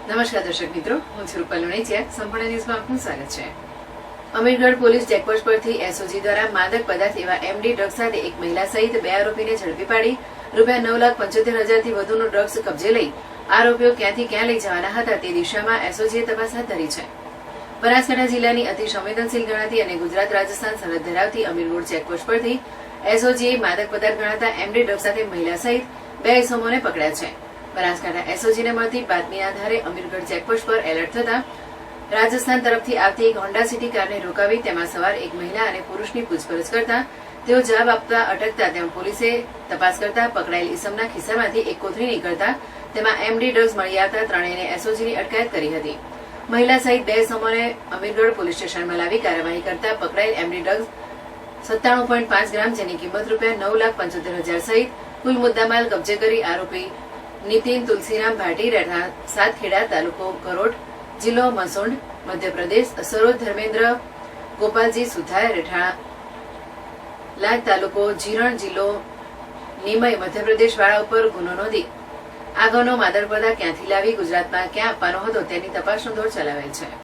નમસ્કાર દર્શક મિત્રો, હું છું રૂપલ લુણીચિયા. સંપૂર્ણ ન્યૂઝમાં આપનું સ્વાગત છે. અમીરગઢ પોલીસ ચેકપોસ્ટ પરથી એસઓજી દ્વારા માદક પદાર્થ એવા એમડી ડ્રગ્સ સાથે એક મહિલા સહિત 2 આરોપીને ઝડપી પાડી ₹9,75,000થી વધુનું ડ્રગ્સ કબજે લઈ આરોપીઓ ક્યાંથી ક્યાં લઈ જવાના હતા તે દિશામાં એસઓજીએ તપાસ હાથ ધરી છે. બનાસકાંઠા જિલ્લાની અતિ સંવેદનશીલ ગણાતી અને ગુજરાત રાજસ્થાન સરહદ ધરાવતી અમીરગઢ ચેકપોસ્ટ પરથી એસઓજીએ માદક પદાર્થ ગણાતા એમડી ડ્રગ્સ સાથે મહિલા સહિત 2 ઇસમોને પકડ્યા છે. બનાસકાંઠા એસઓજીને મળતી બાતમીના આધારે અમીરગઢ ચેકપોસ્ટ પર એલર્ટ થતા રાજસ્થાન તરફથી આવતી એક હોન્ડા સિટી કારને રોકાવી તેમાં સવાર એક મહિલા અને પુરુષની પૂછપરછ કરતા તેઓ જવાબ આપતા અટકતા તેમ પોલીસે તપાસ કરતા પકડાયેલ ઇસમના ખિસ્સામાંથી એક કોથળી નીકળતા તેમાં એમડી ડ્રગ્સ મળી આવતા ત્રણેયને એસઓજીની અટકાયત કરી હતી. મહિલા સહિત 2 ઇસમોને અમીરગઢ પોલીસ સ્ટેશનમાં લાવી કાર્યવાહી કરતા પકડાયેલ એમડી ડ્રગ્સ 97.5 ગ્રામ જેની કિંમત ₹9,75,000 સહિત કુલ મુદ્દામાલ કબજે કરી આરોપી નીતિન તુલસીરામ ભાટી રહેતા સાતખેડા, તાલુકો કરોટ, જિલ્લો મસુંડ, મધ્યપ્રદેશ, સરોજ ધર્મેન્દ્ર ગોપાલજી સુથાર રહેઠાણ લાજ, તાલુકો જીરણ, જિલ્લો નિમય, મધ્યપ્રદેશ વાળા ઉપર ગુનો નોંધી આગળનો માદક પદાર્થ ક્યાંથી લાવી ગુજરાતમાં ક્યાં આપવાનો હતો તેની તપાસનો દોર ચલાવેલ છે.